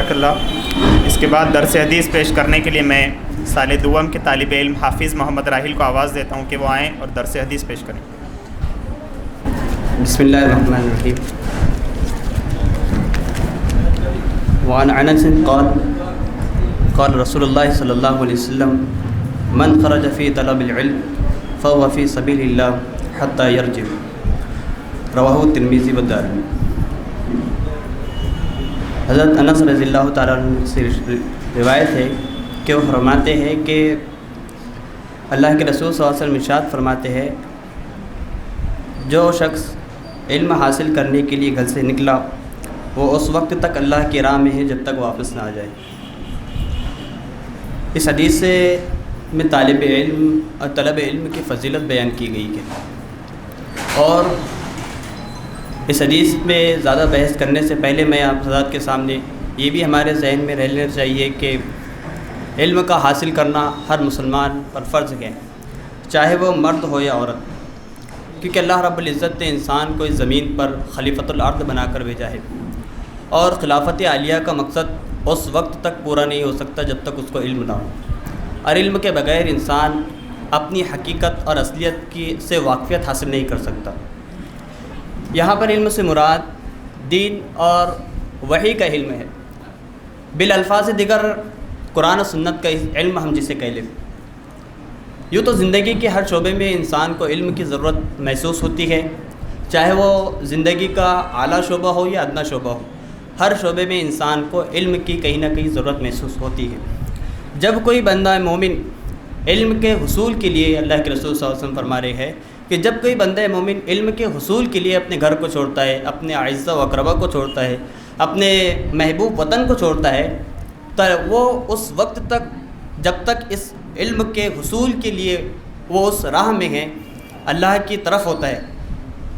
جزاک اللہ۔ اس کے بعد درس حدیث پیش کرنے کے لیے میں سال دوم کے طالب علم حافظ محمد راحل کو آواز دیتا ہوں کہ وہ آئیں اور درس حدیث پیش کریں۔ بسم اللہ الرحمن الرحیم۔ وعن انس قال قال رسول اللہ صلی اللہ علیہ وسلم من خرج فی طلب العلم فهو فی سبیل اللہ حتی یرجع، رواہ ترمذی والدارمی۔ حضرت انس رضی اللہ تعالیٰ عنہ سے روایت ہے کہ وہ فرماتے ہیں کہ اللہ کے رسول صلی اللہ علیہ وسلم ارشاد فرماتے ہیں، جو شخص علم حاصل کرنے کے لیے گھر سے نکلا وہ اس وقت تک اللہ کی راہ میں ہے جب تک واپس نہ آ جائے۔ اس حدیث سے میں طالب علم اور طلب علم کی فضیلت بیان کی گئی ہے، اور اس حدیث پہ زیادہ بحث کرنے سے پہلے میں آپ حضرات کے سامنے یہ بھی ہمارے ذہن میں رہنا چاہیے کہ علم کا حاصل کرنا ہر مسلمان پر فرض ہے، چاہے وہ مرد ہو یا عورت، کیونکہ اللہ رب العزت نے انسان کو اس زمین پر خلیفۃ الارض بنا کر بھیجا ہے، اور خلافت عالیہ کا مقصد اس وقت تک پورا نہیں ہو سکتا جب تک اس کو علم نہ ہو، اور علم کے بغیر انسان اپنی حقیقت اور اصلیت سے واقفیت حاصل نہیں کر سکتا۔ یہاں پر علم سے مراد دین اور وحی کا علم ہے، بالالفاظ دیگر قرآن و سنت کا علم ہم جسے کہہ لیں۔ یوں تو زندگی کے ہر شعبے میں انسان کو علم کی ضرورت محسوس ہوتی ہے، چاہے وہ زندگی کا اعلیٰ شعبہ ہو یا ادنیٰ شعبہ ہو، ہر شعبے میں انسان کو علم کی کہیں نہ کہیں ضرورت محسوس ہوتی ہے۔ جب کوئی بندہ مومن علم کے حصول کے لیے، اللہ کے رسول صلی اللہ علیہ وسلم فرما رہے ہیں کہ جب کوئی بندہ مومن علم کے حصول کے لیے اپنے گھر کو چھوڑتا ہے، اپنے اعزہ و اقربا کو چھوڑتا ہے، اپنے محبوب وطن کو چھوڑتا ہے، تو وہ اس وقت تک جب تک اس علم کے حصول کے لیے وہ اس راہ میں ہے، اللہ کی طرف ہوتا ہے۔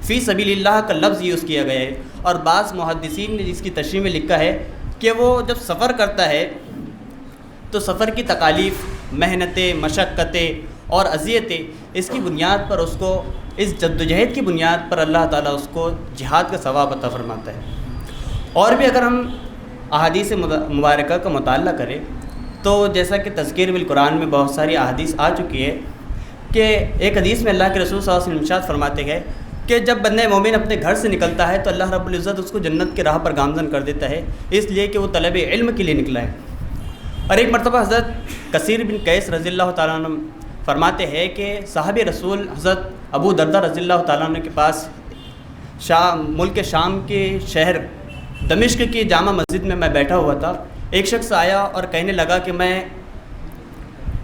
فی سبیل اللہ کا لفظ یوز کیا گیا ہے، اور بعض محدثین نے اس کی تشریح میں لکھا ہے کہ وہ جب سفر کرتا ہے تو سفر کی تکالیف، محنتیں، مشقتیں اور اذیتیں، اس کی بنیاد پر اس کو، اس جدوجہد کی بنیاد پر اللہ تعالیٰ اس کو جہاد کا ثواب عطا فرماتا ہے۔ اور بھی اگر ہم احادیث مبارکہ کا مطالعہ کریں تو جیسا کہ تذکیر بالقرآن میں بہت ساری احادیث آ چکی ہے کہ ایک حدیث میں اللہ کے رسول صلی اللہ علیہ وسلم ارشاد فرماتے ہیں کہ جب بندہ مومن اپنے گھر سے نکلتا ہے تو اللہ رب العزت اس کو جنت کے راہ پر گامزن کر دیتا ہے، اس لیے کہ وہ طلب علم کے لیے نکلا ہے۔ اور ایک مرتبہ حضرت کثیر بن قیس رضی اللہ تعالیٰ عنہ فرماتے ہیں کہ صحابی رسول حضرت ابو دردہ رضی اللہ تعالیٰ عنہ کے پاس ملک شام کے شہر دمشق کی جامع مسجد میں بیٹھا ہوا تھا۔ ایک شخص آیا اور کہنے لگا کہ میں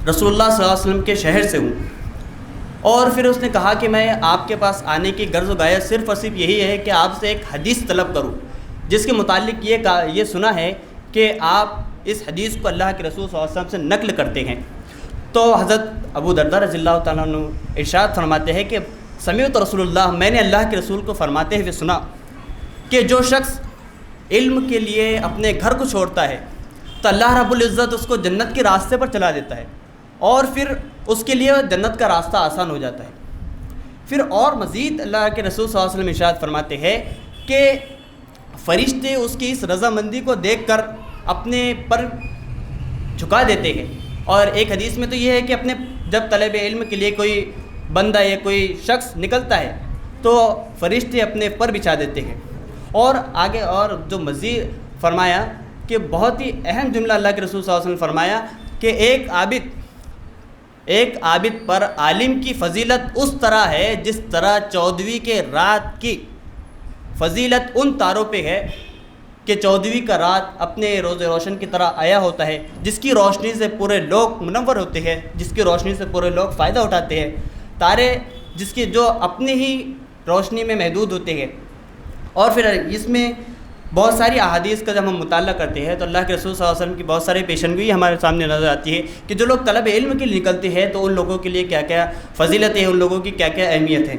رسول اللہ صلی اللہ علیہ وسلم کے شہر سے ہوں، اور پھر اس نے کہا کہ میں آپ کے پاس آنے کی غرض و غایت صرف اور صرف یہی ہے کہ آپ سے ایک حدیث طلب کروں، جس کے متعلق یہ سنا ہے کہ آپ اس حدیث کو اللہ کے رسول صلی اللہ علیہ وسلم سے نقل کرتے ہیں۔ تو حضرت ابو دردہ رضی اللہ تعالیٰ عنہ ارشاد فرماتے ہیں کہ سمعت رسول اللہ، میں نے اللہ کے رسول کو فرماتے ہوئے سنا کہ جو شخص علم کے لیے اپنے گھر کو چھوڑتا ہے تو اللہ رب العزت اس کو جنت کے راستے پر چلا دیتا ہے، اور پھر اس کے لیے جنت کا راستہ آسان ہو جاتا ہے۔ پھر اور مزید اللہ کے رسول صلی اللہ علیہ وسلم ارشاد فرماتے ہیں کہ فرشتے اس کی اس رضامندی کو دیکھ کر اپنے پر جھکا دیتے ہیں۔ اور ایک حدیث میں تو یہ ہے کہ اپنے جب طلب علم کے لیے کوئی بندہ یا کوئی شخص نکلتا ہے تو فرشتے اپنے پر بچھا دیتے ہیں۔ اور آگے اور جو مزید فرمایا کہ بہت ہی اہم جملہ اللہ کے رسول صلی اللہ علیہ وسلم فرمایا کہ ایک عابد پر عالم کی فضیلت اس طرح ہے جس طرح 14ویں کے رات کی فضیلت ان تاروں پہ ہے کہ 14ویں کا رات اپنے روز روشن کی طرح آیا ہوتا ہے، جس کی روشنی سے پورے لوگ منور ہوتے ہیں، جس کی روشنی سے پورے لوگ فائدہ اٹھاتے ہیں، تارے جس کی جو اپنی ہی روشنی میں محدود ہوتے ہیں۔ اور پھر اس میں بہت ساری احادیث کا جب ہم مطالعہ کرتے ہیں تو اللہ کے رسول صلی اللہ علیہ وسلم کی بہت ساری پیشنگوئی ہمارے سامنے نظر آتی ہے کہ جو لوگ طلب علم کے لیے نکلتے ہیں تو ان لوگوں کے لیے کیا کیا فضیلت ہے، ان لوگوں کی کیا کیا اہمیت ہے۔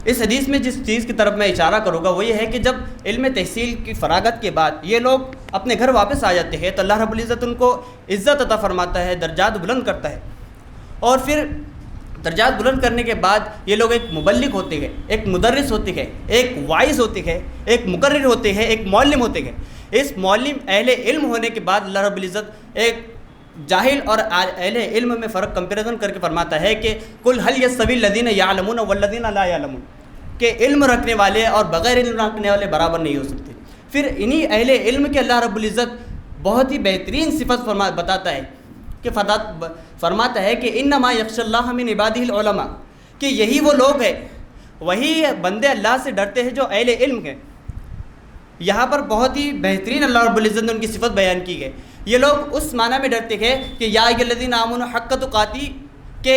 اس حدیث میں جس چیز کی طرف میں اشارہ کروں گا وہ یہ ہے کہ جب علم تحصیل کی فراغت کے بعد یہ لوگ اپنے گھر واپس آ جاتے ہیں تو اللہ رب العزت ان کو عزت عطا فرماتا ہے، درجات بلند کرتا ہے، اور پھر درجات بلند کرنے کے بعد یہ لوگ ایک مبلغ ہوتے گئے، ایک مدرس ہوتے گئے، ایک واعظ ہوتے گئے، ایک مقرر ہوتے ہیں، ایک معلم ہوتے گئے۔ اس معلم اہل علم ہونے کے بعد اللہ رب العزت ایک جاہل اور اہل علم میں فرق کمپیریزن کر کے فرماتا ہے کہ قل هل يستوي الذين يعلمون والذين لا يعلمون، کہ علم رکھنے والے اور بغیر علم رکھنے والے برابر نہیں ہو سکتے۔ پھر انہی اہل علم کے اللہ رب العزت بہت ہی بہترین صفت بتاتا ہے کہ فرماتا ہے کہ انما یخشى اللہ من عبادہ العلماء، کہ یہی وہ لوگ ہیں، وہی بندے اللہ سے ڈرتے ہیں جو اہل علم ہیں۔ یہاں پر بہت ہی بہترین اللہ رب العزت نے ان کی صفت بیان کی ہے۔ یہ لوگ اس معنی میں ڈرتے ہیں کہ یا ایھا الذین آمنوا حق تقاتی، کہ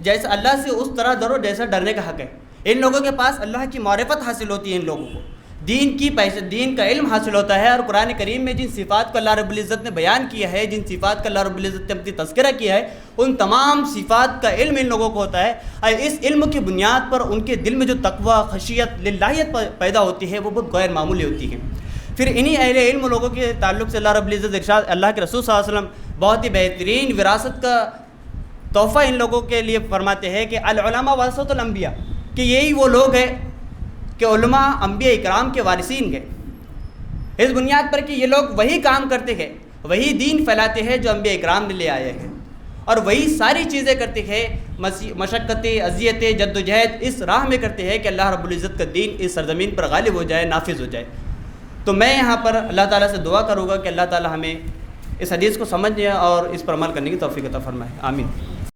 جیسا اللہ سے اس طرح ڈرو جیسا ڈرنے کا حق ہے۔ ان لوگوں کے پاس اللہ کی معرفت حاصل ہوتی ہے، ان لوگوں کو دین کا علم حاصل ہوتا ہے، اور قرآن کریم میں جن صفات کو اللہ رب العزت نے بیان کیا ہے، جن صفات کا اللہ رب العزت نے اپنی تذکرہ کیا ہے، ان تمام صفات کا علم ان لوگوں کو ہوتا ہے، اور اس علم کی بنیاد پر ان کے دل میں جو تقوی، خشیت، للہیت پیدا ہوتی ہے وہ بہت غیر معمولی ہوتی ہے۔ پھر انہی اہل علم لوگوں کے تعلق سے اللہ رب العزت ارشاد، اللہ کے رسول صلی اللہ علیہ وسلم بہت ہی بہترین وراثت کا تحفہ ان لوگوں کے لیے فرماتے ہیں کہ العلماء ورثۃ الانبیاء، کہ یہی وہ لوگ ہیں کہ علماء انبیاء اکرام کے وارثین ہیں، اس بنیاد پر کہ یہ لوگ وہی کام کرتے ہیں، وہی دین پھیلاتے ہیں جو انبیاء اکرام نے لے آئے ہیں، اور وہی ساری چیزیں کرتے ہیں، مشقتیں، اذیتیں، جدوجہد اس راہ میں کرتے ہیں کہ اللہ رب العزت کا دین اس سرزمین پر غالب ہو جائے، نافذ ہو جائے۔ تو میں یہاں پر اللہ تعالیٰ سے دعا کروں گا کہ اللہ تعالیٰ ہمیں اس حدیث کو سمجھنے اور اس پر عمل کرنے کی توفیق عطا فرمائے، آمین۔